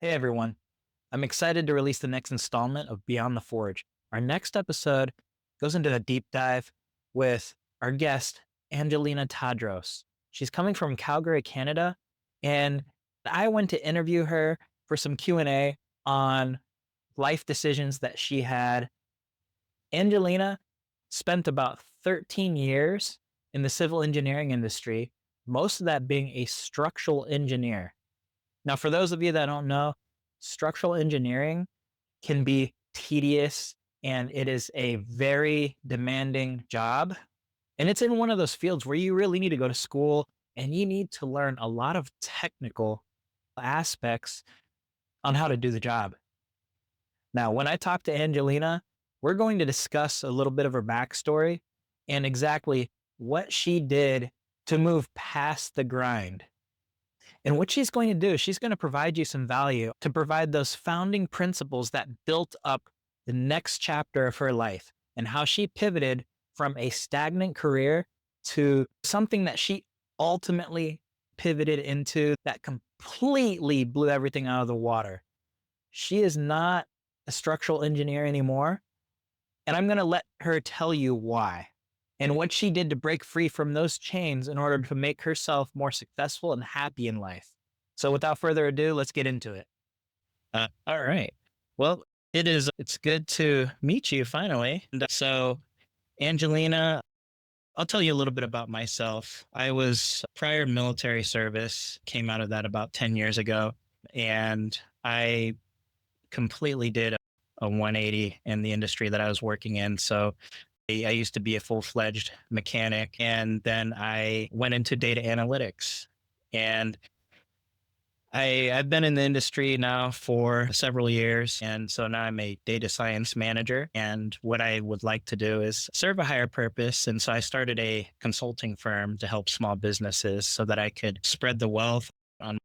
Hey everyone, I'm excited to release the next installment of Beyond the Forge. Our next episode goes into a deep dive with our guest, Angelina Tadros. She's coming from Calgary, Canada, and I went to interview her for some Q&A on life decisions that she had. Angelina spent about 13 years in the civil engineering industry, most of that being a structural engineer. Now, for those of you that don't know, structural engineering can be tedious and it is a very demanding job. And it's in one of those fields where you really need to go to school and you need to learn a lot of technical aspects on how to do the job. Now, when I talk to Angelina, we're going to discuss a little bit of her backstory and exactly what she did to move past the grind. And what she's going to do is she's going to provide you some value to provide those founding principles that built up the next chapter of her life and how she pivoted from a stagnant career to something that she ultimately pivoted into that completely blew everything out of the water. She is not a structural engineer anymore. And I'm going to let her tell you why and what she did to break free from those chains in order to make herself more successful and happy in life. So without further ado, let's get into it. All right. Well, it's good to meet you finally. So Angelina, I'll tell you a little bit about myself. I was prior military service, came out of that about 10 years ago, and I completely did a 180 in the industry that I was working in. So I used to be a full-fledged mechanic, and then I went into data analytics. And I've been in the industry now for several years. And so now I'm a data science manager. And what I would like to do is serve a higher purpose. And so I started a consulting firm to help small businesses so that I could spread the wealth on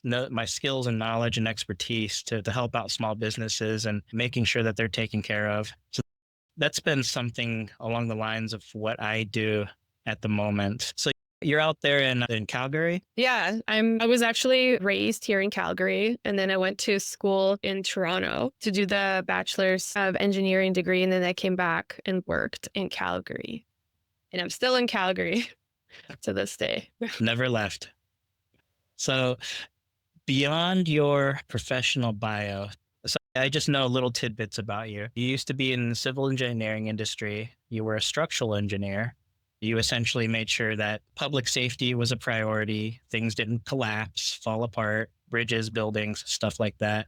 my skills and knowledge and expertise to help out small businesses and making sure that they're taken care of. So that's been something along the lines of what I do at the moment. So you're out there in Calgary? Yeah, I was actually raised here in Calgary, and then I went to school in Toronto to do the bachelor's of engineering degree, and then I came back and worked in Calgary. And I'm still in Calgary to this day. Never left. So beyond your professional bio, so I just know little tidbits about you. You used to be in the civil engineering industry. You were a structural engineer. You essentially made sure that public safety was a priority. Things didn't collapse, fall apart, bridges, buildings, stuff like that.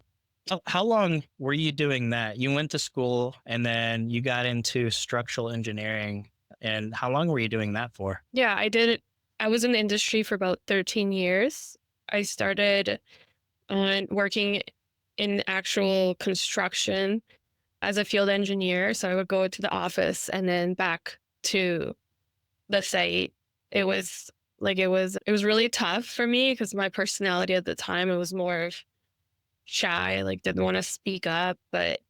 How long were you doing that? You went to school and then you got into structural engineering. And how long were you doing that for? Yeah, I did it. I was in the industry for about 13 years. I started on working in actual construction as a field engineer. So I would go to the office and then back to the site. It was really tough for me because my personality at the time, it was more of shy, like didn't want to speak up, but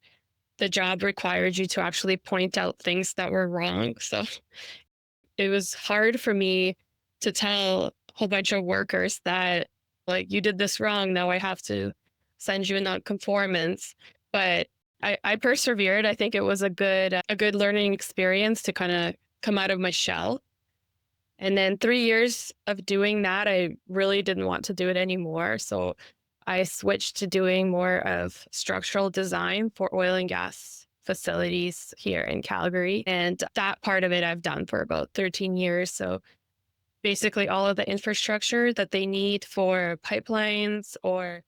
the job required you to actually point out things that were wrong. So it was hard for me to tell a whole bunch of workers that, like, you did this wrong. Now I have to send you a non-conformance. But I persevered. I think it was a good learning experience to kind of come out of my shell. And then 3 years of doing that, I really didn't want to do it anymore. So I switched to doing more of structural design for oil and gas facilities here in Calgary. And that part of it I've done for about 13 years. So basically all of the infrastructure that they need for pipelines or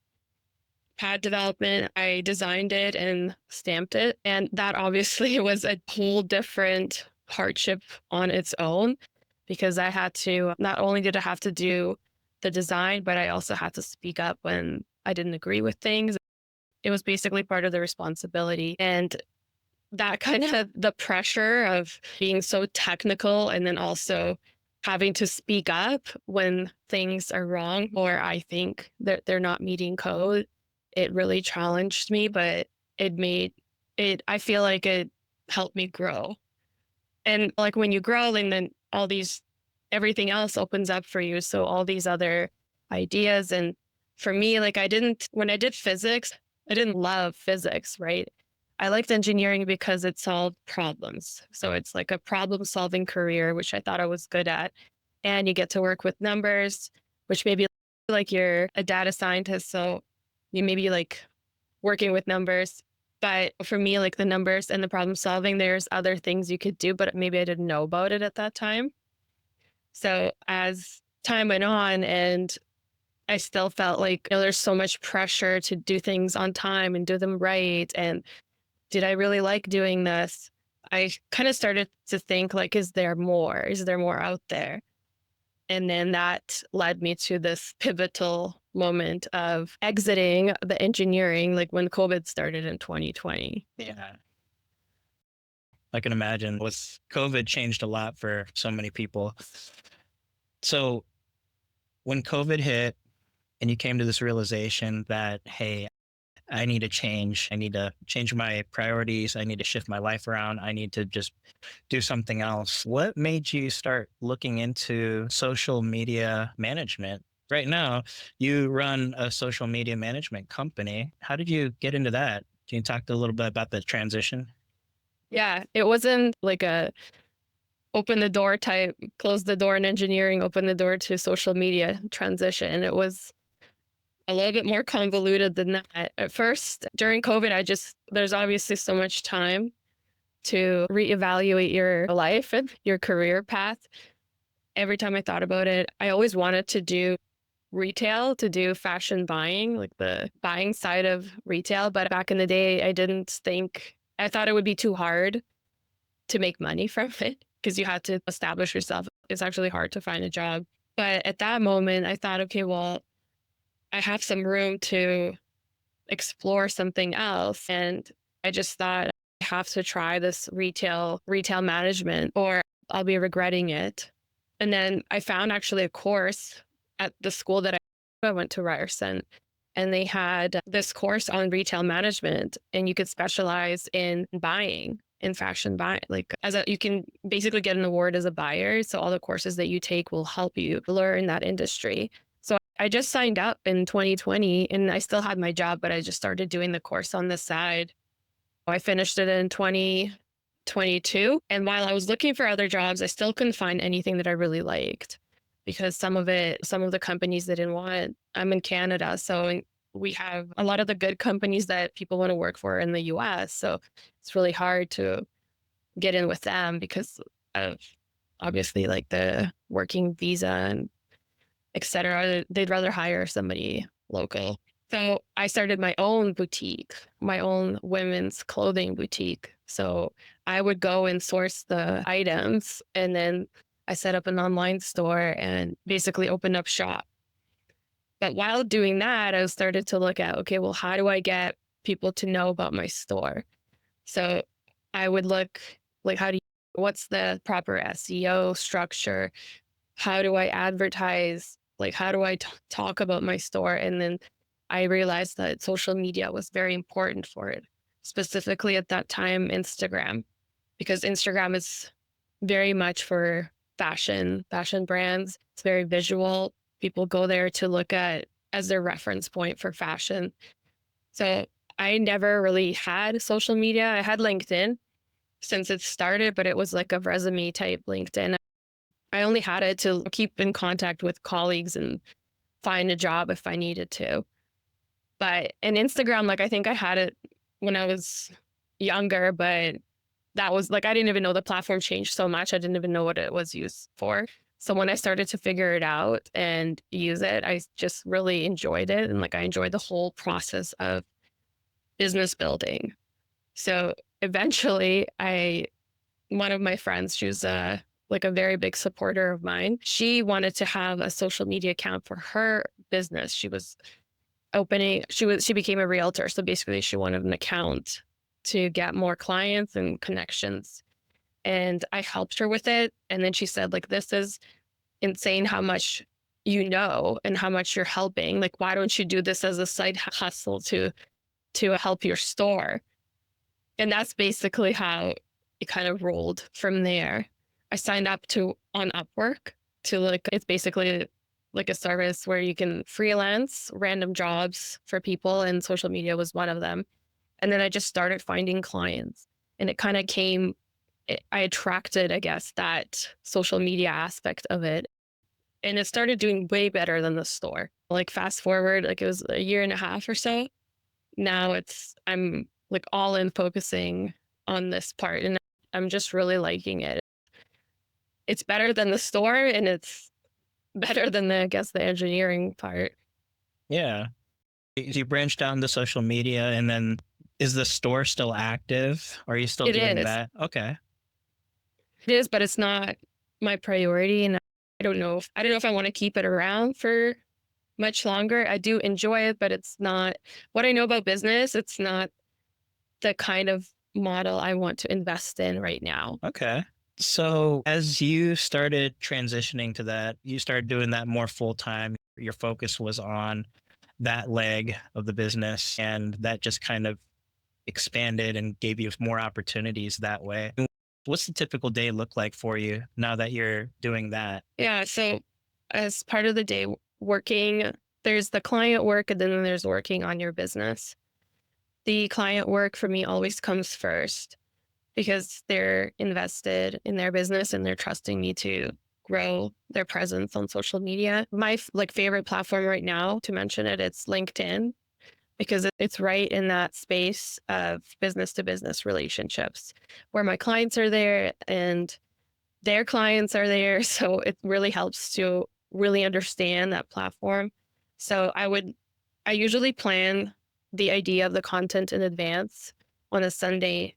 pad development, I designed it and stamped it. And that obviously was a whole different hardship on its own because I had to, not only did I have to do the design, but I also had to speak up when I didn't agree with things. It was basically part of the responsibility. And that kind of the pressure of being so technical and then also having to speak up when things are wrong or I think that they're not meeting code, it really challenged me, but it made I feel like it helped me grow. And like when you grow and then everything else opens up for you. So all these other ideas and for me, like when I did physics, I didn't love physics, right? I liked engineering because it solved problems. So it's like a problem solving career, which I thought I was good at. And you get to work with numbers, which maybe like you're a data scientist. So you maybe like working with numbers. But for me, like the numbers and the problem solving, there's other things you could do, but maybe I didn't know about it at that time. So as time went on and I still felt like, there's so much pressure to do things on time and do them right. And did I really like doing this? I kind of started to think like, is there more? Is there more out there? And then that led me to this pivotal moment of exiting the engineering, like when COVID started in 2020. Yeah. I can imagine with COVID changed a lot for so many people. So when COVID hit and you came to this realization that, hey, I need to change. I need to change my priorities. I need to shift my life around. I need to just do something else. What made you start looking into social media management? Right now, you run a social media management company. How did you get into that? Can you talk a little bit about the transition? Yeah, it wasn't like a open the door type, close the door in engineering, open the door to social media transition. It was a little bit more convoluted than that. At first, during COVID, there's obviously so much time to reevaluate your life and your career path. Every time I thought about it, I always wanted to do retail, to do fashion buying, like the buying side of retail. But back in the day, I thought it would be too hard to make money from it because you had to establish yourself. It's actually hard to find a job. But at that moment, I thought, okay, well, I have some room to explore something else. And I just thought I have to try this retail management or I'll be regretting it. And then I found actually a course at the school that I went to Ryerson, and they had this course on retail management, and you could specialize in buying, in fashion buying. You can basically get an award as a buyer. So all the courses that you take will help you learn that industry. So I just signed up in 2020 and I still had my job, but I just started doing the course on the side. I finished it in 2022. And while I was looking for other jobs, I still couldn't find anything that I really liked because some of the companies they didn't want. I'm in Canada. So we have a lot of the good companies that people want to work for in the US. So it's really hard to get in with them because of obviously like the working visa and et cetera. They'd rather hire somebody local. So I started my own boutique, my own women's clothing boutique. So I would go and source the items and then I set up an online store and basically opened up shop. But while doing that, I started to look at, okay, well, how do I get people to know about my store? So I would look like, what's the proper SEO structure? How do I advertise? Like, how do I talk about my store? And then I realized that social media was very important for it, specifically at that time, Instagram, because Instagram is very much for fashion brands. It's very visual. People go there to look at as their reference point for fashion. So I never really had social media. I had LinkedIn since it started, but it was like a resume type LinkedIn. I only had it to keep in contact with colleagues and find a job if I needed to. But in Instagram, like I think I had it when I was younger, but that was like I didn't even know the platform changed so much. I didn't even know what it was used for. So when I started to figure it out and use it, I just really enjoyed it. And like I enjoyed the whole process of business building. So eventually one of my friends, she was like a very big supporter of mine. She wanted to have a social media account for her business. She became a realtor. So basically she wanted an account to get more clients and connections. And I helped her with it. And then she said, like, this is insane how much you know and how much you're helping. Like, why don't you do this as a side hustle to help your store? And that's basically how it kind of rolled from there. I signed up on Upwork to like, it's basically like a service where you can freelance random jobs for people, and social media was one of them. And then I just started finding clients, and it kind of came, I attracted, I guess, that social media aspect of it. And it started doing way better than the store. Like fast forward, like it was a year and a half or so. Now I'm like all in focusing on this part, and I'm just really liking it. It's better than the store, and it's better than I guess, the engineering part. Yeah. You branched out into social media, and then is the store still active? Are you still It doing is. that? Okay. It is, but it's not my priority, and I don't know if I wanna keep it around for much longer. I do enjoy it, but it's not what I know about business. It's not the kind of model I want to invest in right now. Okay. So as you started transitioning to that, you started doing that more full time. Your focus was on that leg of the business, and that just kind of expanded and gave you more opportunities that way. What's the typical day look like for you now that you're doing that? Yeah, so as part of the day working, there's the client work and then there's working on your business. The client work for me always comes first because they're invested in their business and they're trusting me to grow their presence on social media. My like favorite platform right now to mention it, it's LinkedIn because it's right in that space of business to business relationships where my clients are there and their clients are there. So it really helps to really understand that platform. So I usually plan the idea of the content in advance on a Sunday,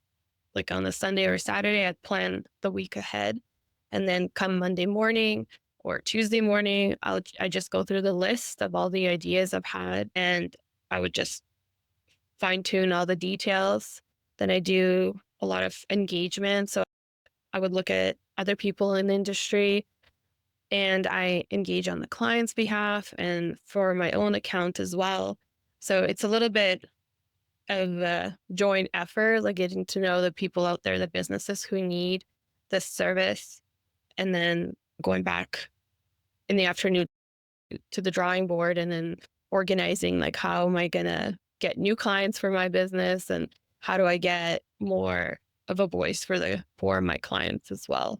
like on a Sunday or Saturday. I'd plan the week ahead. And then come Monday morning or Tuesday morning, I just go through the list of all the ideas I've had and I would just fine tune all the details. Then I do a lot of engagement. So I would look at other people in the industry and I engage on the client's behalf and for my own account as well. So it's a little bit of a joint effort, like getting to know the people out there, the businesses who need this service, and then going back in the afternoon to the drawing board and then organizing like how am I gonna get new clients for my business and how do I get more of a voice for my clients as well.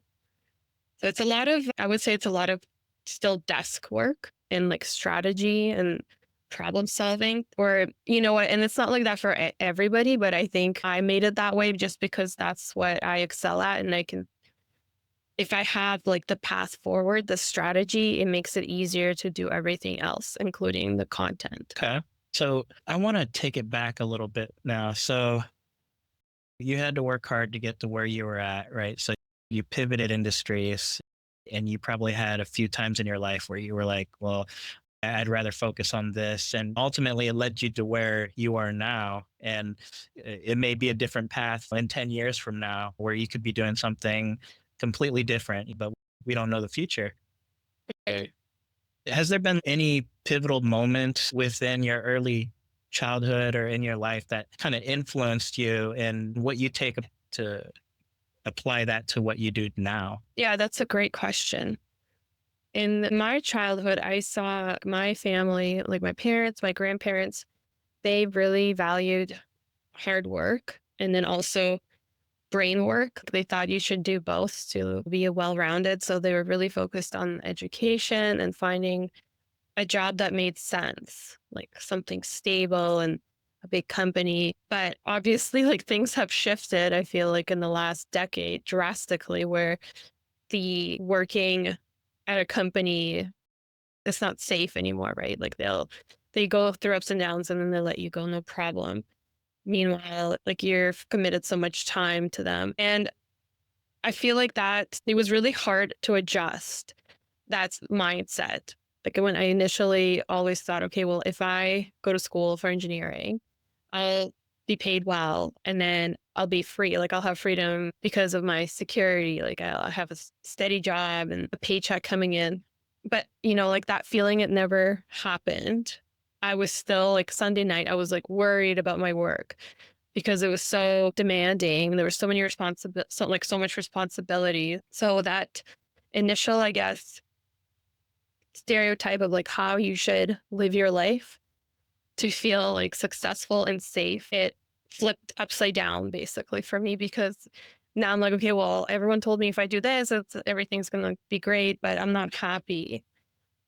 So it's a lot of, I would say it's a lot of still desk work and like strategy and problem solving or you know what, and it's not like that for everybody, but I think I made it that way just because that's what I excel at and I can, if I have like the path forward, the strategy, it makes it easier to do everything else, including the content. Okay. So I want to take it back a little bit now. So you had to work hard to get to where you were at, right? So you pivoted industries, and you probably had a few times in your life where you were like, well, I'd rather focus on this. And ultimately, it led you to where you are now. And it may be a different path in 10 years from now where you could be doing something completely different, but we don't know the future. Okay. Has there been any pivotal moment within your early childhood or in your life that kind of influenced you and what you take to apply that to what you do now? Yeah, that's a great question. In my childhood, I saw my family, like my parents, my grandparents, they really valued hard work and then also brain work. They thought you should do both to be a well-rounded. So they were really focused on education and finding a job that made sense, like something stable and a big company. But obviously, like things have shifted, I feel like in the last decade drastically, where the working at a company it's not safe anymore, right? Like they go through ups and downs and then they let you go, no problem. Meanwhile, like you're committed so much time to them. And I feel like that it was really hard to adjust that mindset. Like when I initially always thought, okay, well, if I go to school for engineering, I'll be paid well and then I'll be free. Like I'll have freedom because of my security. Like I'll have a steady job and a paycheck coming in. But, you know, like that feeling, it never happened. I was still like Sunday night, I was like worried about my work because it was so demanding. There was so many so much responsibility. So that initial, I guess, stereotype of like how you should live your life to feel like successful and safe, it flipped upside down basically for me because now I'm like, okay, well, everyone told me if I do this, everything's going to be great, but I'm not happy.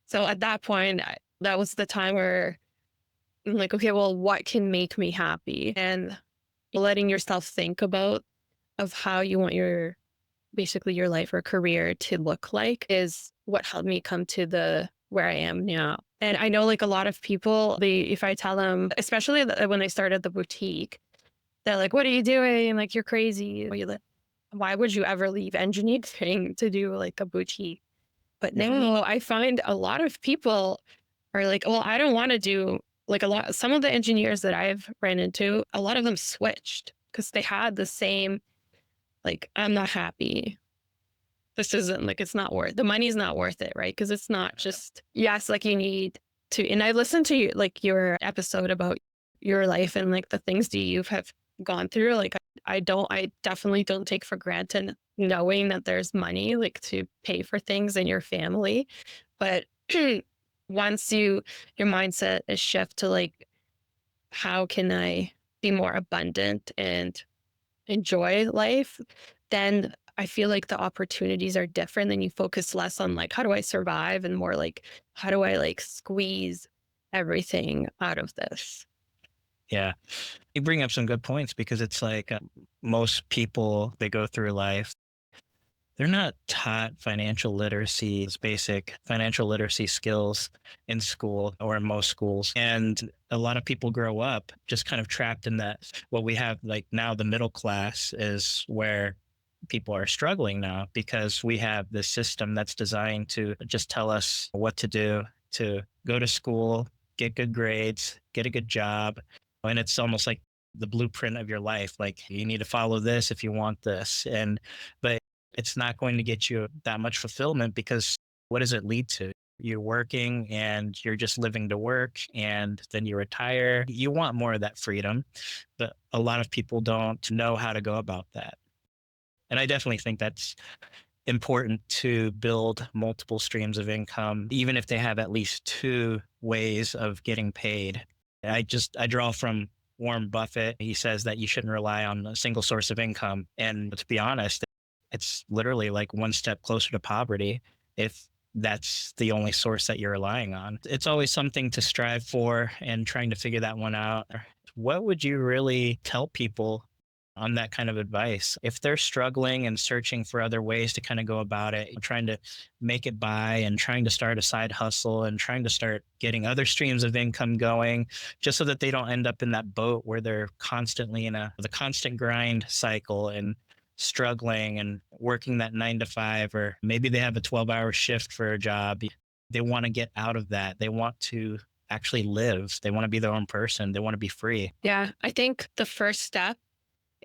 So at that point, that was the time where I'm like, okay, well, what can make me happy? And letting yourself think about of how you want your basically your life or career to look like is what helped me come to the where I am now. And I know like a lot of people, they if I tell them, especially when I started the boutique, they're like, "What are you doing? Like you're crazy. Why would you ever leave engineering to do like a boutique?" But now I find a lot of people are like, "Well, I don't want to do like a lot." Some of the engineers that I've ran into, a lot of them switched because they had the same like, "I'm not happy. This isn't like it's not worth the money's not worth it, right? Because it's not just yes, like you need to and I listened to you like your episode about your life and like the things that you have gone through. Like I definitely don't take for granted knowing that there's money like to pay for things in your family. But once your mindset is shift to like, how can I be more abundant and enjoy life, then I feel like the opportunities are different and you focus less on like, how do I survive? And more like, how do I like squeeze everything out of this? Yeah. You bring up some good points because it's like most people, they go through life, they're not taught financial literacy, basic financial literacy skills in school or in most schools. And a lot of people grow up just kind of trapped in that. What we have like now, the middle class is where people are struggling now because we have this system that's designed to just tell us what to do, to go to school, get good grades, get a good job. And it's almost like the blueprint of your life. Like you need to follow this if you want this. But it's not going to get you that much fulfillment because what does it lead to? You're working and you're just living to work and then you retire. You want more of that freedom, but a lot of people don't know how to go about that. And I definitely think that's important to build multiple streams of income, even if they have at least two ways of getting paid. I draw from Warren Buffett. He says that you shouldn't rely on a single source of income. And to be honest, it's literally like one step closer to poverty if that's the only source that you're relying on. It's always something to strive for and trying to figure that one out. What would you really tell people on that kind of advice if they're struggling and searching for other ways to kind of go about it, trying to make it by and trying to start a side hustle and trying to start getting other streams of income going just so that they don't end up in that boat where they're constantly in the constant grind cycle and struggling and working that 9 to 5, or maybe they have a 12-hour shift for a job. They want to get out of that. They want to actually live. They want to be their own person. They want to be free. Yeah, I think the first step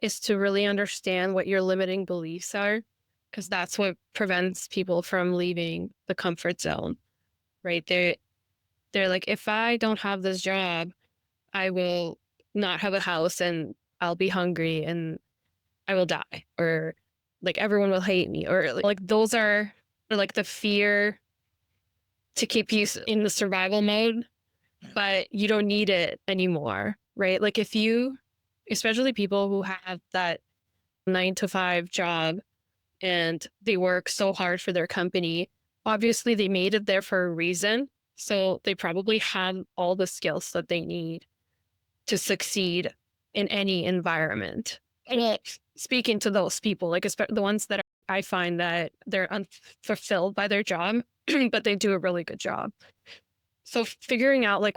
is to really understand what your limiting beliefs are, because that's what prevents people from leaving the comfort zone, right? They're like, if I don't have this job, I will not have a house and I'll be hungry and I will die, or like everyone will hate me, or like those are or, like the fear to keep you in the survival mode, but you don't need it anymore, right? Like if you, especially people who have that 9 to 5 job and they work so hard for their company, obviously they made it there for a reason. So they probably have all the skills that they need to succeed in any environment. And speaking to those people, like the ones that I find that they're unfulfilled by their job, but they do a really good job. So figuring out like,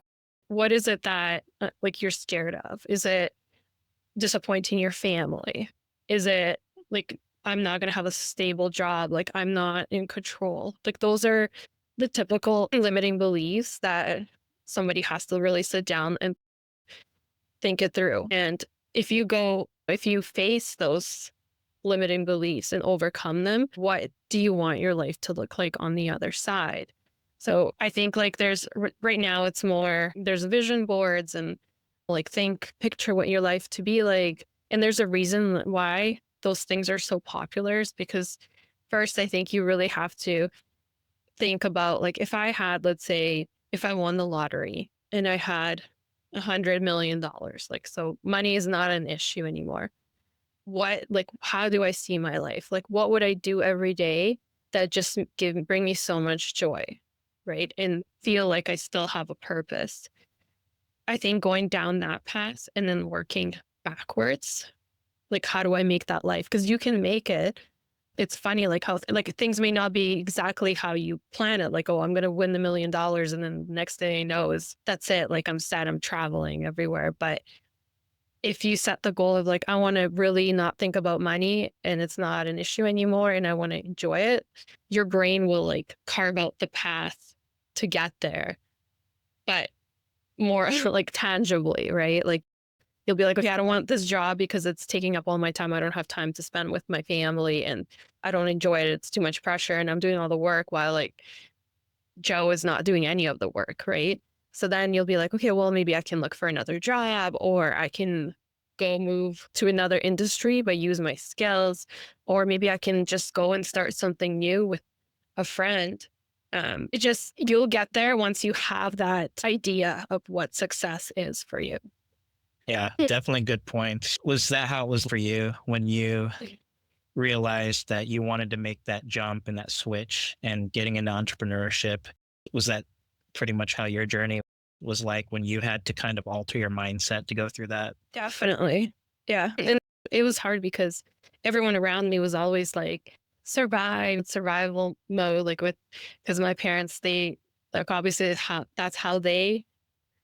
what is it that like you're scared of? Is it disappointing your family? Is it like, I'm not going to have a stable job? Like, I'm not in control. Like, those are the typical limiting beliefs that somebody has to really sit down and think it through. And if you face those limiting beliefs and overcome them, what do you want your life to look like on the other side? So I think like right now it's more, there's vision boards and like picture what your life to be like. And there's a reason why those things are so popular is because first, I think you really have to think about like if I had, let's say, if I won the lottery and I had $100 million, like, so money is not an issue anymore. What, like, how do I see my life? Like, what would I do every day that just bring me so much joy, right? And feel like I still have a purpose. I think going down that path and then working backwards, like, how do I make that life? Because you can make it. It's funny, like how like things may not be exactly how you plan it. Like, oh, I'm gonna win $1 million, and then the next thing I know is that's it. Like I'm sad, I'm traveling everywhere. But if you set the goal of like, I want to really not think about money and it's not an issue anymore and I want to enjoy it, your brain will like carve out the path to get there, but more like tangibly, right? Like you'll be like, okay, I don't want this job because it's taking up all my time. I don't have time to spend with my family and I don't enjoy it. It's too much pressure and I'm doing all the work while like Joe is not doing any of the work, right? So then you'll be like, okay, well, maybe I can look for another job or I can go move to another industry but use my skills, or maybe I can just go and start something new with a friend. It just, you'll get there once you have that idea of what success is for you. Yeah, definitely good point. Was that how it was for you when you realized that you wanted to make that jump and that switch and getting into entrepreneurship? Was that pretty much how your journey was like when you had to kind of alter your mindset to go through that? Definitely. Yeah. And it was hard because everyone around me was always like survival mode, like with, because my parents, they like obviously that's how they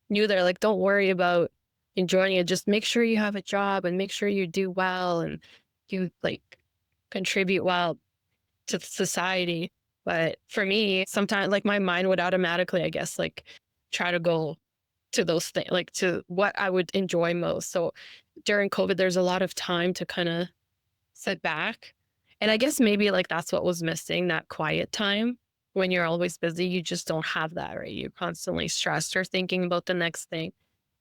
knew. They're like, don't worry about enjoying it. Just make sure you have a job and make sure you do well and you like contribute well to society. But for me, sometimes like my mind would automatically, I guess, like try to go to those things, like to what I would enjoy most. So during COVID, there's a lot of time to kind of sit back. And I guess maybe like that's what was missing, that quiet time. When you're always busy, you just don't have that, right? You're constantly stressed or thinking about the next thing.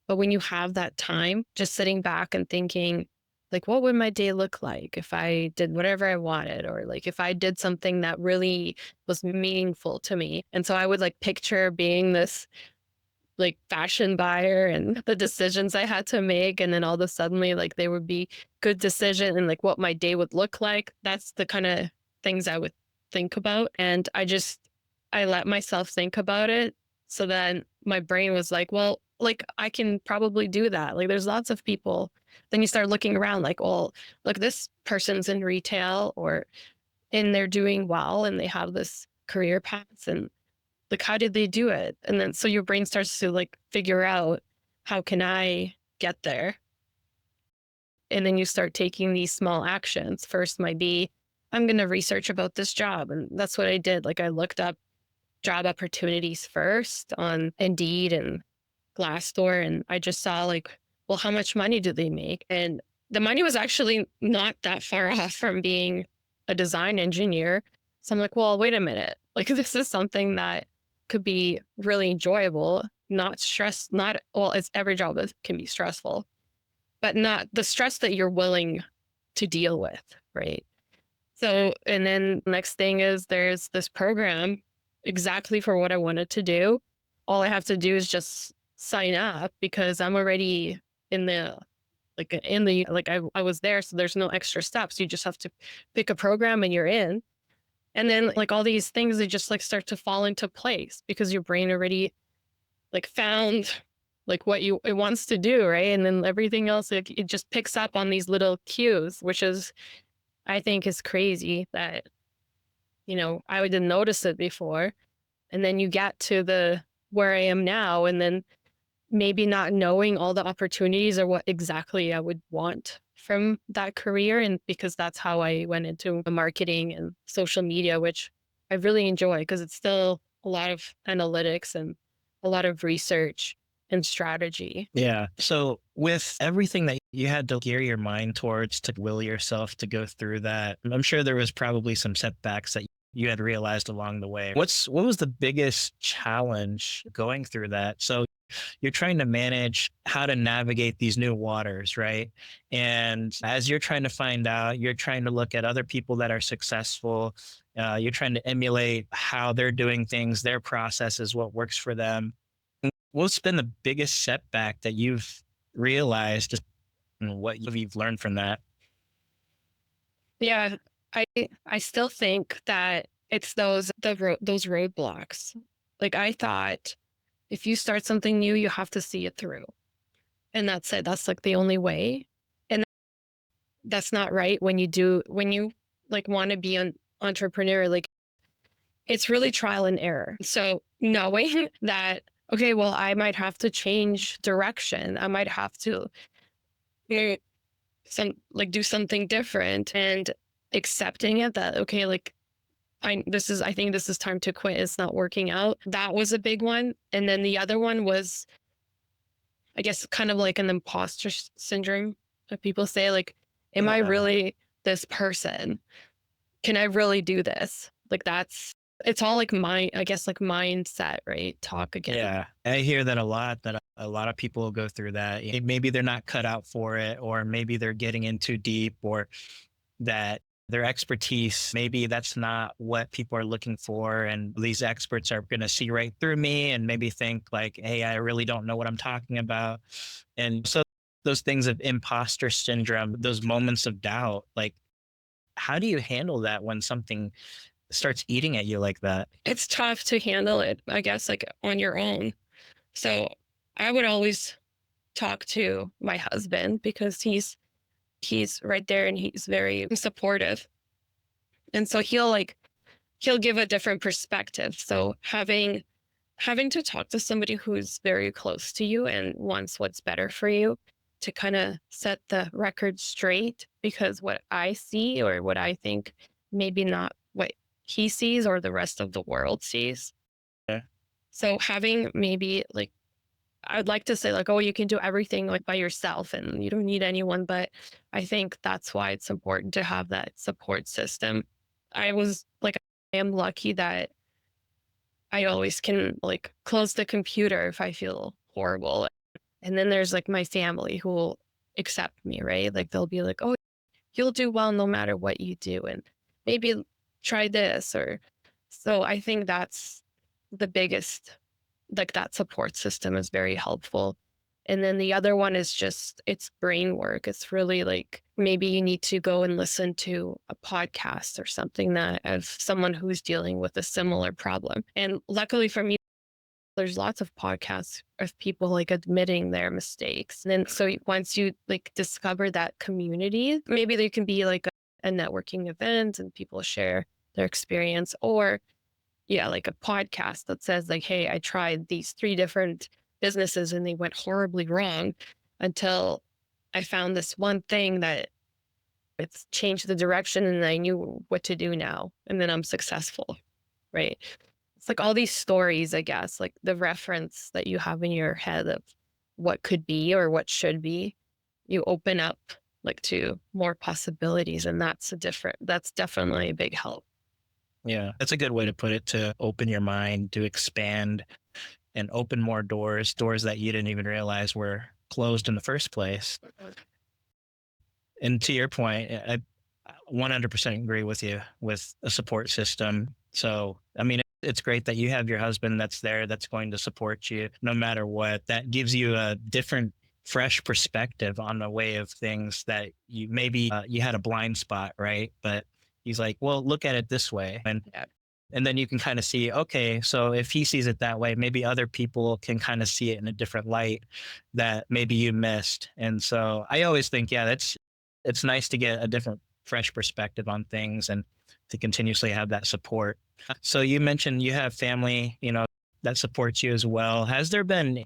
But when you have that time, just sitting back and thinking, like, what would my day look like if I did whatever I wanted, or like if I did something that really was meaningful to me? And so I would like picture being this like fashion buyer and the decisions I had to make. And then all of a suddenly, like they would be good decision and like what my day would look like. That's the kind of things I would think about. And I let myself think about it. So then my brain was like, well, like I can probably do that. Like there's lots of people. Then you start looking around like, well, look, this person's in retail or and they're doing well and they have this career path and like, how did they do it? And then so your brain starts to like figure out how can I get there? And then you start taking these small actions. First might be, I'm going to research about this job. And that's what I did. Like I looked up job opportunities first on Indeed and Glassdoor. And I just saw like, well, how much money do they make? And the money was actually not that far off from being a design engineer. So I'm like, well, wait a minute. Like this is something that could be really enjoyable, not stress, not, well, it's every job that can be stressful, but not the stress that you're willing to deal with. Right. So, and then next thing is there's this program exactly for what I wanted to do. All I have to do is just sign up because I'm already in the, like I was there. So there's no extra steps. You just have to pick a program and you're in. And then like all these things, they just like start to fall into place because your brain already like found like what you it wants to do, right? And then everything else, like, it just picks up on these little cues, which is I think is crazy that, I didn't notice it before. And then you get to the where I am now, and then maybe not knowing all the opportunities or what exactly I would want from that career. And because that's how I went into marketing and social media, which I really enjoy because it's still a lot of analytics and a lot of research and strategy. Yeah. So with everything that you had to gear your mind towards to will yourself to go through that, I'm sure there was probably some setbacks that you had realized along the way. What was the biggest challenge going through that? So you're trying to manage how to navigate these new waters, right? And as you're trying to find out, you're trying to look at other people that are successful. You're trying to emulate how they're doing things, their processes, what works for them. What's been the biggest setback that you've realized and what you've learned from that? Yeah, I I still think that it's those roadblocks. Like I thought if you start something new, you have to see it through. And that's it. That's like the only way. And that's not right when you like want to be an entrepreneur, like it's really trial and error. So knowing that, okay, well, I might have to change direction. I might have to eh, do something different and accepting it that, okay, like I think this is time to quit. It's not working out. That was a big one. And then the other one was, I guess, kind of like an imposter syndrome that people say, like, am I Yeah. really this person? Can I really do this? Like it's all like I guess like mindset, right? Talk again. Yeah, I hear that a lot, that a lot of people go through that. Maybe they're not cut out for it, or maybe they're getting in too deep, or that their expertise, maybe that's not what people are looking for. And these experts are going to see right through me and maybe think like, hey, I really don't know what I'm talking about. And so those things of imposter syndrome, those moments of doubt, like, how do you handle that when something starts eating at you like that? It's tough to handle it, I guess, like on your own. So I would always talk to my husband because he's right there and he's very supportive. And so he'll give a different perspective. So having to talk to somebody who's very close to you and wants what's better for you to kind of set the record straight, because what I see or what I think maybe not what he sees or the rest of the world sees. Yeah. So having maybe like I'd like to say like, oh, you can do everything like by yourself and you don't need anyone, but I think that's why it's important to have that support system. I am lucky that I always can like close the computer if I feel horrible. And then there's like my family who will accept me, right? Like they'll be like, oh, you'll do well no matter what you do. And maybe try this or so I think that's the biggest, like that support system is very helpful. And then the other one is just it's brain work. It's really like maybe you need to go and listen to a podcast or something that of someone who's dealing with a similar problem. And luckily for me, there's lots of podcasts of people like admitting their mistakes. And then once you like discover that community, maybe there can be like a networking event and people share their experience, or yeah, like a podcast that says like, hey, I tried these three different businesses and they went horribly wrong until I found this one thing that it's changed the direction and I knew what to do now. And then I'm successful. Right. It's like all these stories, I guess, like the reference that you have in your head of what could be or what should be, you open up like to more possibilities. And that's definitely a big help. Yeah, that's a good way to put it, to open your mind, to expand and open more doors, doors that you didn't even realize were closed in the first place. And to your point, I 100% agree with you with a support system. So, I mean, it's great that you have your husband that's there, that's going to support you no matter what. That gives you a different, fresh perspective on the way of things that you maybe you had a blind spot, right? But he's like, well, look at it this way. Yeah. And then you can kind of see, okay, so if he sees it that way, maybe other people can kind of see it in a different light that maybe you missed. And so I always think, yeah, it's nice to get a different, fresh perspective on things and to continuously have that support. So you mentioned you have family, that supports you as well. Has there been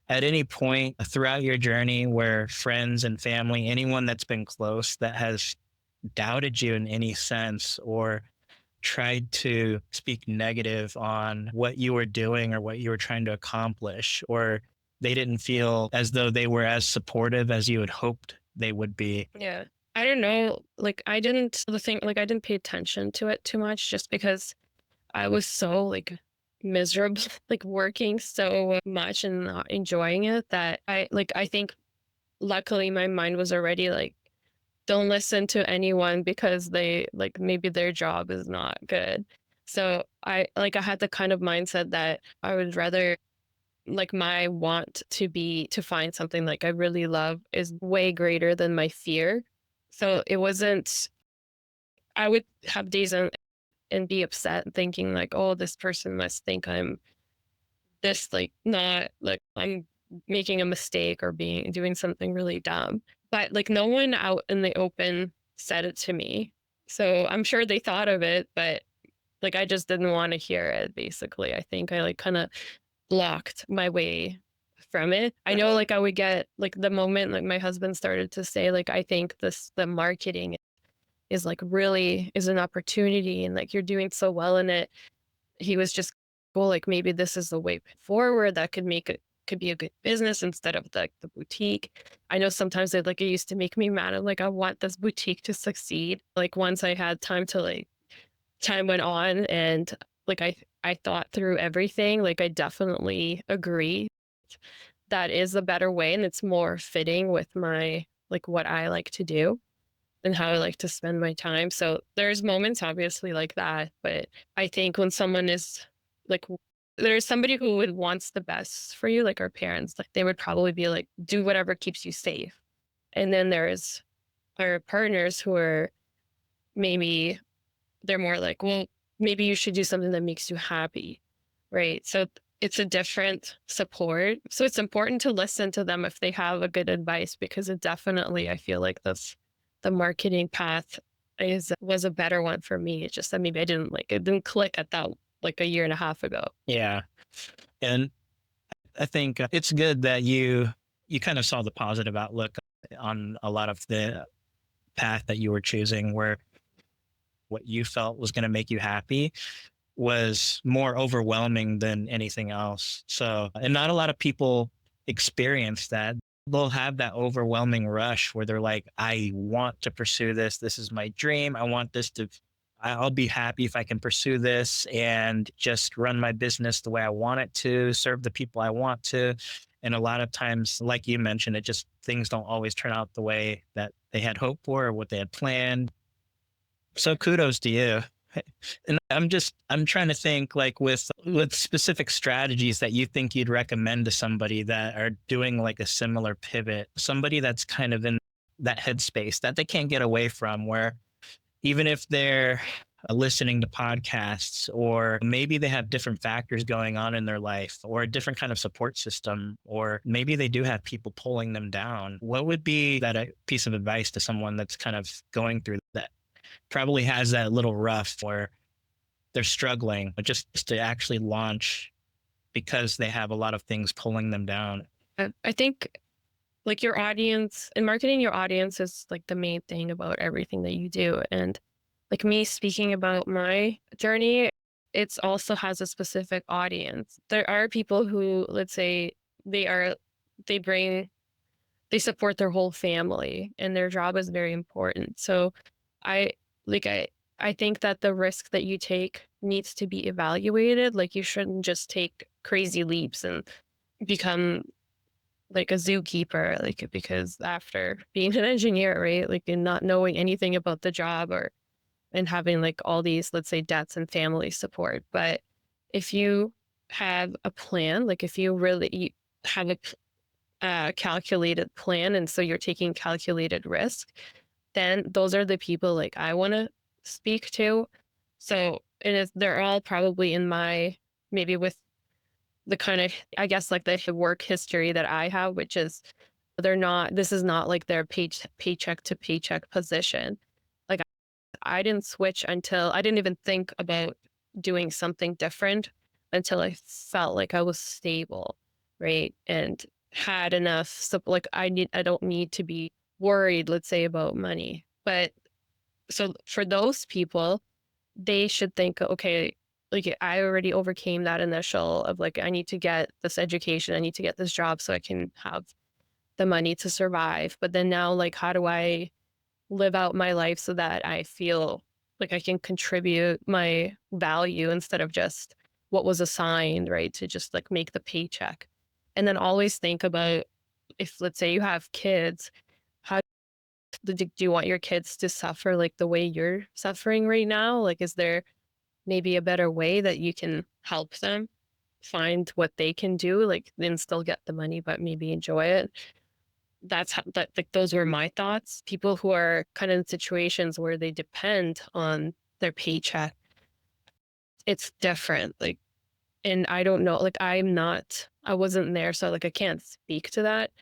at any point throughout your journey where friends and family, anyone that's been close, that has doubted you in any sense or tried to speak negative on what you were doing or what you were trying to accomplish, or they didn't feel as though they were as supportive as you had hoped they would be? Yeah. I I don't know. Like I didn't the thing like I didn't pay attention to it too much just because I was so like miserable, like working so much and not enjoying it that I think luckily my mind was already like, don't listen to anyone because they like maybe their job is not good. So I had the kind of mindset that I would rather like my want to find something like I really love is way greater than my fear. So it wasn't I would have days and be upset thinking like, oh, this person must think I'm this like not like I'm making a mistake or being doing something really dumb. But like no one out in the open said it to me. So I'm sure they thought of it, but like I just didn't want to hear it basically. I think I like kind of blocked my way from it. I know like I would get like the moment like my husband started to say like I think the marketing is like really is an opportunity and like you're doing so well in it. He was just well like maybe this is the way forward that could make it could be a good business instead of the boutique. I know sometimes it used to make me mad. I'm like I want this boutique to succeed. Like once I had time to like time went on and like I thought through everything, like I definitely agree that is a better way and it's more fitting with my like what I like to do and how I like to spend my time. So there's moments obviously like that, but I think when someone is like there's somebody who would wants the best for you, like our parents, like they would probably be like, do whatever keeps you safe. And then there's our partners who are maybe they're more like, well, maybe you should do something that makes you happy. Right. So it's a different support. So it's important to listen to them if they have a good advice because it definitely, I feel like the marketing path is was a better one for me. It's just that maybe I didn't like it didn't click at that like a year and a half ago. Yeah. And I think it's good that you kind of saw the positive outlook on a lot of the path that you were choosing, where what you felt was going to make you happy was more overwhelming than anything else. So, and not a lot of people experience that. They'll have that overwhelming rush where they're like, I want to pursue this. This is my dream. I want this to, I'll be happy if I can pursue this and just run my business the way I want it to, serve the people I want to. And a lot of times, like you mentioned, it just things don't always turn out the way that they had hoped for or what they had planned. So kudos to you. And I'm trying to think like with specific strategies that you think you'd recommend to somebody that are doing like a similar pivot, somebody that's kind of in that headspace that they can't get away from, where even if they're listening to podcasts or maybe they have different factors going on in their life or a different kind of support system, or maybe they do have people pulling them down, what would be that a piece of advice to someone that's kind of going through that, probably has that little rough where they're struggling but just to actually launch because they have a lot of things pulling them down? I think like your audience in marketing, your audience is like the main thing about everything that you do. And like me speaking about my journey, it's also has a specific audience. There are people who, let's say, they are, they bring, they support their whole family and their job is very important. So I, like, I think that the risk that you take needs to be evaluated. Like you shouldn't just take crazy leaps and become like a zookeeper, like because after being an engineer, right? Like and not knowing anything about the job or and having like all these, let's say, debts and family support. But if you have a plan, like if you really have a calculated plan, and so you're taking calculated risk, then those are the people like I want to speak to. So it is, they're all probably in my maybe with the kind of I guess like the work history that I have, which is they're not this is not like their paycheck to paycheck position. Like I didn't switch until I didn't even think about doing something different until I felt like I was stable, right? And had enough so like I don't need to be worried, let's say, about money. But so for those people, they should think, okay, like I already overcame that initial of like, I need to get this education, I need to get this job so I can have the money to survive. But then now, like, how do I live out my life so that I feel like I can contribute my value instead of just what was assigned, right? To just like make the paycheck. And then always think about, if let's say you have kids, how do you want your kids to suffer like the way you're suffering right now? Like, is there maybe a better way that you can help them find what they can do, like, then still get the money, but maybe enjoy it? That's how, that, like, those were my thoughts. People who are kind of in situations where they depend on their paycheck, it's different. Like, and I don't know, like, I wasn't there, so like I can't speak to that.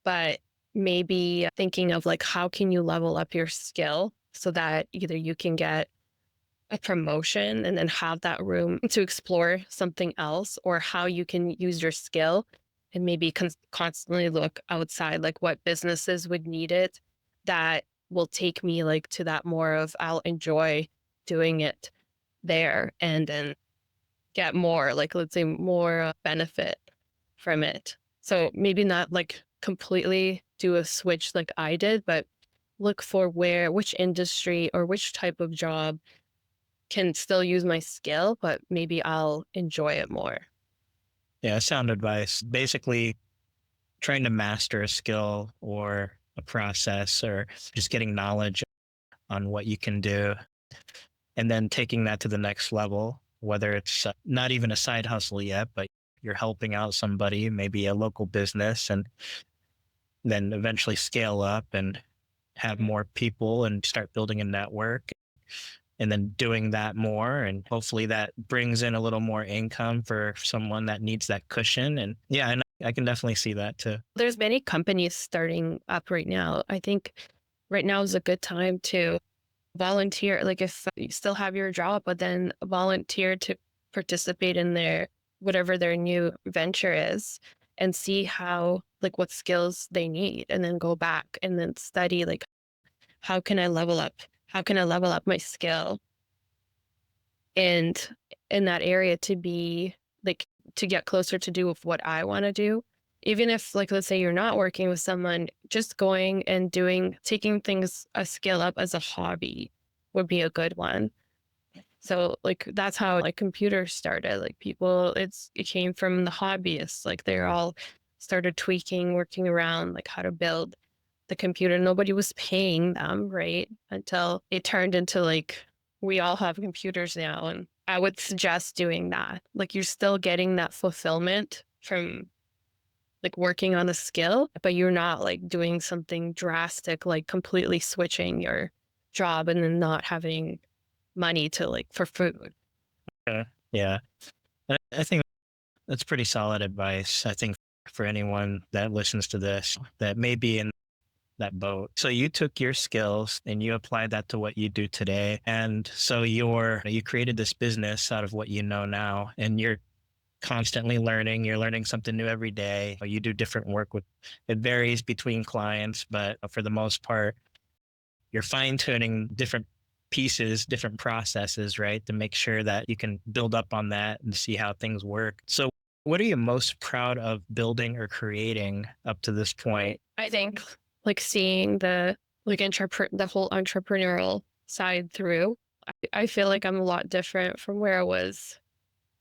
But maybe thinking of like, how can you level up your skill so that either you can get a promotion and then have that room to explore something else, or how you can use your skill and maybe constantly look outside, like what businesses would need it, that will take me like to that more of, I'll enjoy doing it there and then get more, like, let's say more benefit from it. So maybe not like completely do a switch like I did, but look for which industry or which type of job can still use my skill, but maybe I'll enjoy it more. Yeah, sound advice. Basically, trying to master a skill or a process or just getting knowledge on what you can do and then taking that to the next level, whether it's not even a side hustle yet, but you're helping out somebody, maybe a local business, and then eventually scale up and have more people and start building a network and then doing that more. And hopefully that brings in a little more income for someone that needs that cushion. And yeah, and I can definitely see that too. There's many companies starting up right now. I think right now is a good time to volunteer. Like, if you still have your job, but then volunteer to participate in their whatever their new venture is, and see how, like, what skills they need, and then go back and then study, like, how can I level up? How can I level up my skill and in that area to be like, to get closer to do with what I want to do. Even if, like, let's say you're not working with someone, just going and taking things, a skill up as a hobby would be a good one. So like that's how like computers started. Like, people, it came from the hobbyists. Like, they're all started tweaking, working around like how to build the computer. Nobody was paying them, right? Until it turned into like, we all have computers now. And I would suggest doing that. Like, you're still getting that fulfillment from like working on a skill, but you're not like doing something drastic, like completely switching your job and then not having money to like for food. Yeah. And I think that's pretty solid advice. I think for anyone that listens to this that may be in that boat. So you took your skills and you applied that to what you do today. And so you created this business out of what you know now, and you're constantly learning. You're learning something new every day. You do different work with, it varies between clients, but for the most part, you're fine tuning different pieces, different processes, right? To make sure that you can build up on that and see how things work. So what are you most proud of building or creating up to this point? I think like seeing the like the whole entrepreneurial side through. I feel like I'm a lot different from where I was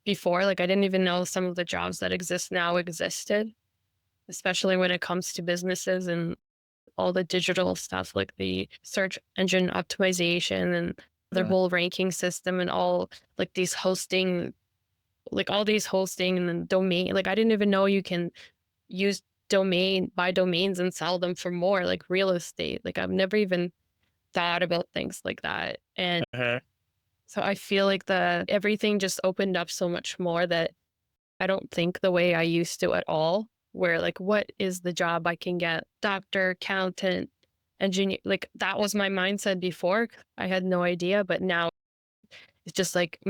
before. Like, I didn't even know some of the jobs that exist now existed, especially when it comes to businesses and all the digital stuff, like the search engine optimization and their whole ranking system and all like these hosting, like all these hosting and then domain. Like, I didn't even know you can use buy domains and sell them for more, like real estate. Like, I've never even thought about things like that. And Uh-huh. so I feel like everything just opened up so much more that I don't think the way I used to at all, where like, what is the job I can get? Doctor, accountant, engineer. Like, that was my mindset before. I had no idea, but now it's just like,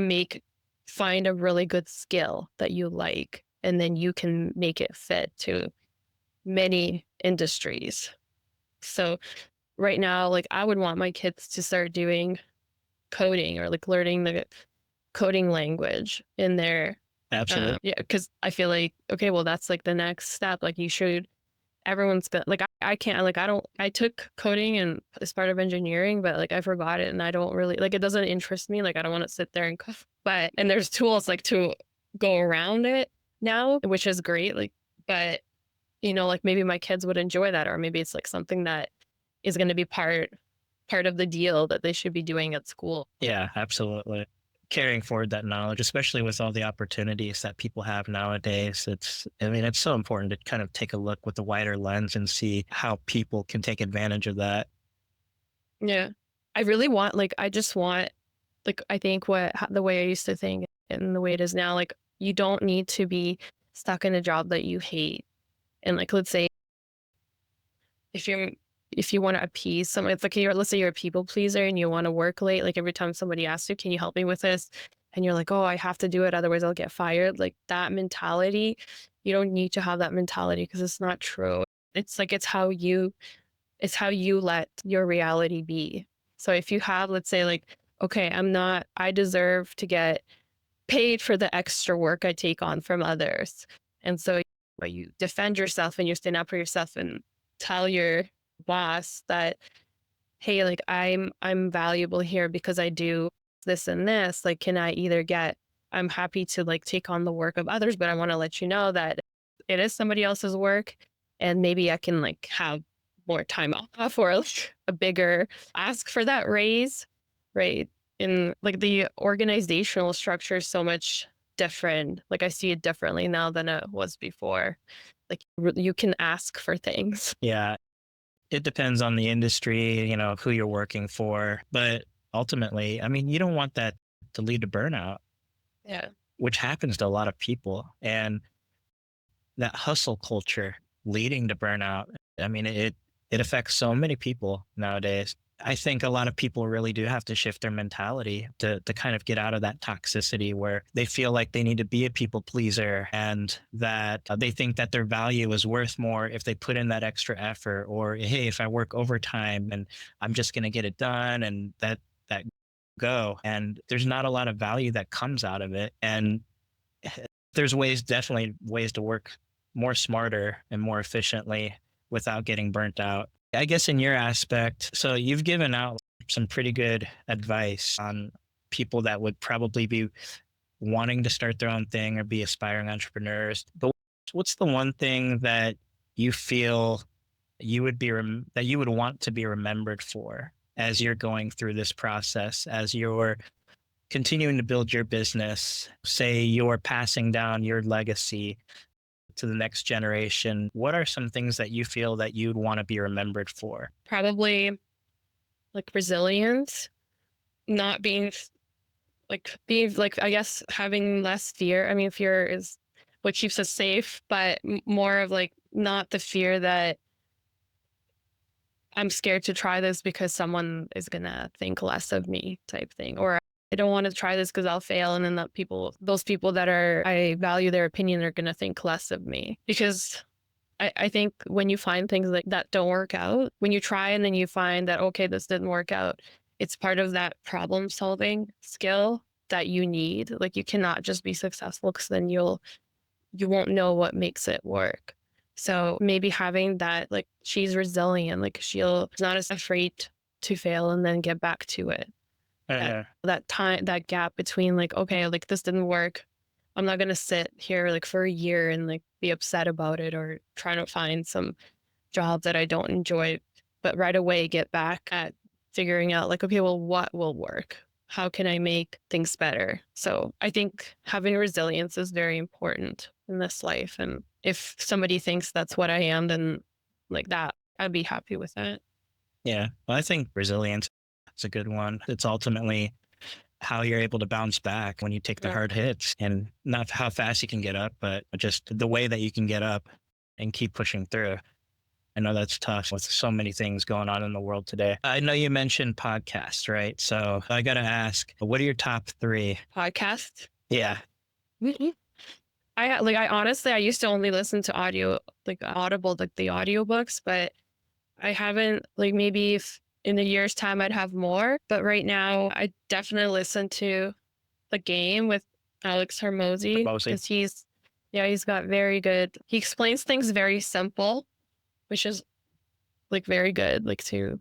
find a really good skill that you like, and then you can make it fit to many industries. So right now, like, I would want my kids to start doing coding or like learning the coding language in their Absolutely. yeah, because I feel like, okay, well, that's like the next step. Like, you should everyone's been like, I can't, like, I don't, I took coding and as part of engineering, but like I forgot it and I don't really, like, it doesn't interest me. Like, I don't want to sit there and, and there's tools like to go around it now, which is great. Like, but like maybe my kids would enjoy that, or maybe it's like something that is going to be part of the deal that they should be doing at school. Yeah, absolutely. Carrying forward that knowledge, especially with all the opportunities that people have nowadays. I mean, it's so important to kind of take a look with a wider lens and see how people can take advantage of that. Yeah. I really want, like, I just want, like, I think the way I used to think and the way it is now, like, you don't need to be stuck in a job that you hate. And like, let's say if you're, if you want to appease someone, it's like let's say you're a people pleaser and you want to work late. Like every time somebody asks you, can you help me with this? And you're like, oh, I have to do it. Otherwise I'll get fired. Like that mentality, you don't need to have that mentality because it's not true. It's like, it's how you let your reality be. So if you have, let's say like, okay, I deserve to get paid for the extra work I take on from others. And so you defend yourself and you stand up for yourself and tell your boss that, hey, like I'm valuable here because I do this and this. Like, can I either I'm happy to like take on the work of others, but I want to let you know that it is somebody else's work and maybe I can like have more time off or like a bigger ask for that raise, right? In like the organizational structure is so much different. Like I see it differently now than it was before. Like you can ask for things. Yeah, it depends on the industry, who you're working for. But ultimately, I mean, you don't want that to lead to burnout, Yeah. which happens to a lot of people. And that hustle culture leading to burnout, I mean, it affects so many people nowadays. I think a lot of people really do have to shift their mentality to kind of get out of that toxicity where they feel like they need to be a people pleaser and that they think that their value is worth more if they put in that extra effort, or hey, if I work overtime and I'm just going to get it done, and that go. And there's not a lot of value that comes out of it. And there's definitely ways to work more smarter and more efficiently without getting burnt out. I guess in your aspect, so you've given out some pretty good advice on people that would probably be wanting to start their own thing or be aspiring entrepreneurs. But what's the one thing that you feel that you would want to be remembered for as you're going through this process, as you're continuing to build your business, say you're passing down your legacy to the next generation? What are some things that you feel that you'd want to be remembered for? Probably like resilience, not being being like, I guess having less fear. I mean, fear is what keeps us safe, but more of like not the fear that I'm scared to try this because someone is gonna think less of me type thing. Or I don't want to try this because I'll fail. And then those people that I value their opinion are gonna think less of me. Because I think when you find things like that don't work out, when you try and then you find that, okay, this didn't work out, it's part of that problem solving skill that you need. Like you cannot just be successful because then you won't know what makes it work. So maybe having that, like she's resilient, like she's not as afraid to fail and then get back to it. That, Uh, that time, that gap between like, okay, like this didn't work. I'm not going to sit here like for a year and like be upset about it or trying to find some job that I don't enjoy, but right away get back at figuring out like, okay, well, what will work? How can I make things better? So I think having resilience is very important in this life. And if somebody thinks that's what I am, then like that, I'd be happy with that. yeah, well, I think resilience is a good one. It's ultimately how you're able to bounce back when you take the Yeah. hard hits, and not how fast you can get up, but just the way that you can get up and keep pushing through. I know that's tough with so many things going on in the world today. I know you mentioned podcasts, right? So I got to ask, what are your top three? Podcast. Yeah. Mhm. I honestly, I used to only listen to audio, like Audible, like the audiobooks, but I haven't, like maybe if in a year's time I'd have more. But right now, I definitely listen to The Game with Alex Hermosi Mostly. because he's got very good, he explains things very simple which is like very good, like to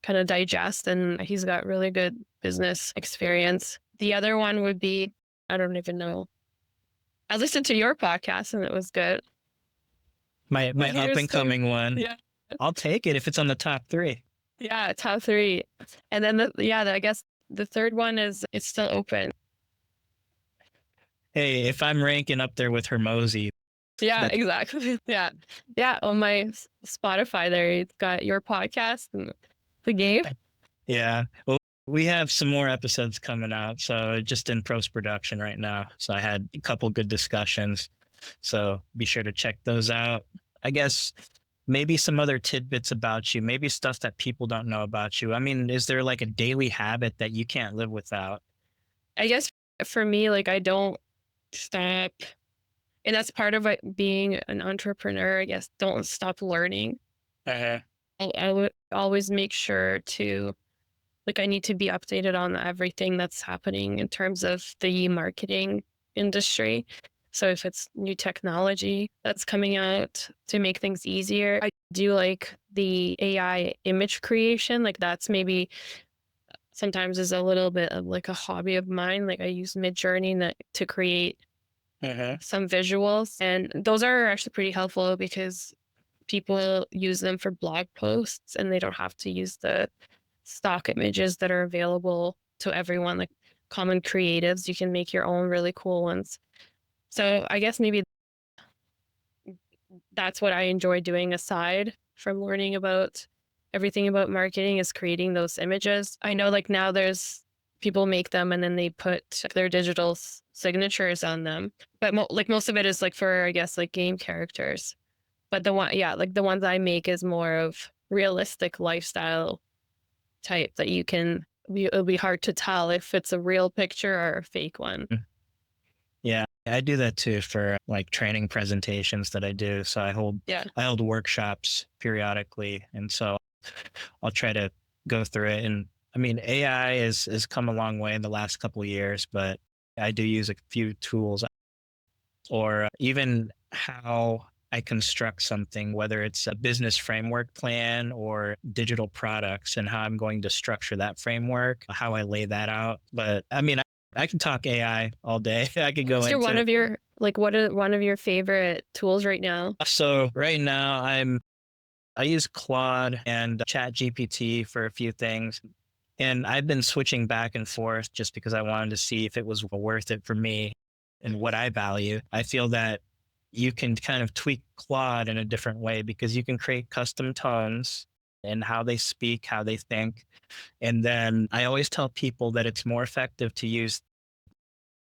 kind of digest. And he's got really good business experience. The other one would be, I don't even know. I listened to your podcast and it was good. My up Here's and coming one. yeah. I'll take it if it's on the top three. Yeah, top three. And then I guess the third one is it's still open. Hey, if I'm ranking up there with Hermosi, Yeah, that exactly. Yeah. Yeah. On my Spotify there, it's got your podcast and the game. yeah. Well, we have some more episodes coming out, so just in post production right now. So I had a couple good discussions. So be sure to check those out. I guess maybe some other tidbits about you, maybe stuff that people don't know about you. I mean, is there like a daily habit that you can't live without? I guess for me, like I don't stop. And that's part of it being an entrepreneur, I guess. Don't stop learning. Uh-huh. I would always make sure to, like, I need to be updated on everything that's happening in terms of the marketing industry. So if it's new technology that's coming out to make things easier, I do like the AI image creation. Like that's maybe sometimes is a little bit of like a hobby of mine. Like I use Midjourney to create Uh-huh. some visuals, and those are actually pretty helpful because people use them for blog posts and they don't have to use the stock images that are available to everyone, like common creatives. You can make your own really cool ones. So I guess maybe that's what I enjoy doing aside from learning about everything about marketing is creating those images. I know like now there's people make them and then they put their digital signatures on them. But like most of it is like for I guess like game characters. But like the ones I make is more of realistic lifestyle type that it'll be hard to tell if it's a real picture or a fake one. Yeah, I do that too for like training presentations that I do. So Yeah. I hold workshops periodically, and so I'll try to go through it. And I mean, AI has come a long way in the last couple of years, but I do use a few tools or even how I construct something, whether it's a business framework plan or digital products, and how I'm going to structure that framework, how I lay that out. But I mean, I can talk AI all day. I could go What's your one into of your like what are one of your favorite tools right now? so right now I use Claude and Chat GPT for a few things. And I've been switching back and forth just because I wanted to see if it was worth it for me and what I value. I feel that you can kind of tweak Claude in a different way because you can create custom tones and how they speak, how they think. And then I always tell people that it's more effective to use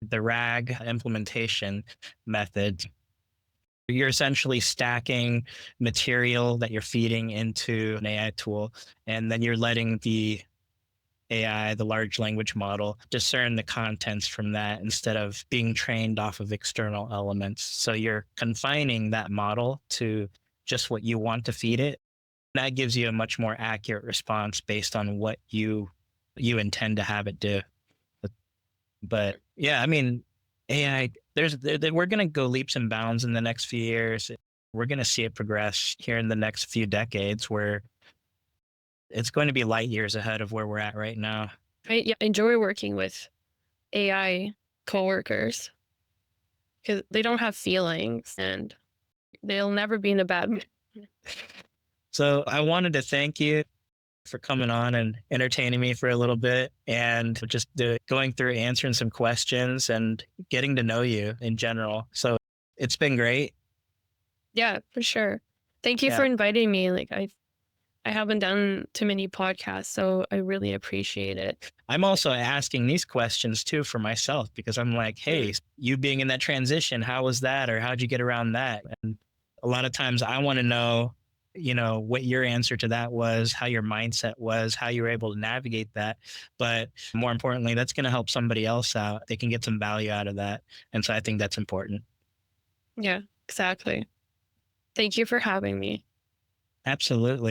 the RAG implementation method. You're essentially stacking material that you're feeding into an AI tool, and then you're letting the AI, the large language model, discern the contents from that instead of being trained off of external elements. So you're confining that model to just what you want to feed it. That gives you a much more accurate response based on what you intend to have it do. But yeah, I mean, AI, we're going to go leaps and bounds in the next few years. We're going to see it progress here in the next few decades where it's going to be light years ahead of where we're at right now. I enjoy working with AI coworkers because they don't have feelings and they'll never be in a bad mood. So I wanted to thank you for coming on and entertaining me for a little bit and just going through answering some questions and getting to know you in general. So it's been great. Yeah, for sure. Thank you Yeah. for inviting me. I haven't done too many podcasts, so I really appreciate it. I'm also asking these questions too for myself because I'm like, hey, you being in that transition, how was that? Or how'd you get around that? And a lot of times I want to know, what your answer to that was, how your mindset was, how you were able to navigate that. But more importantly, that's going to help somebody else out. They can get some value out of that. And so I think that's important. Yeah, exactly. Thank you for having me. Absolutely.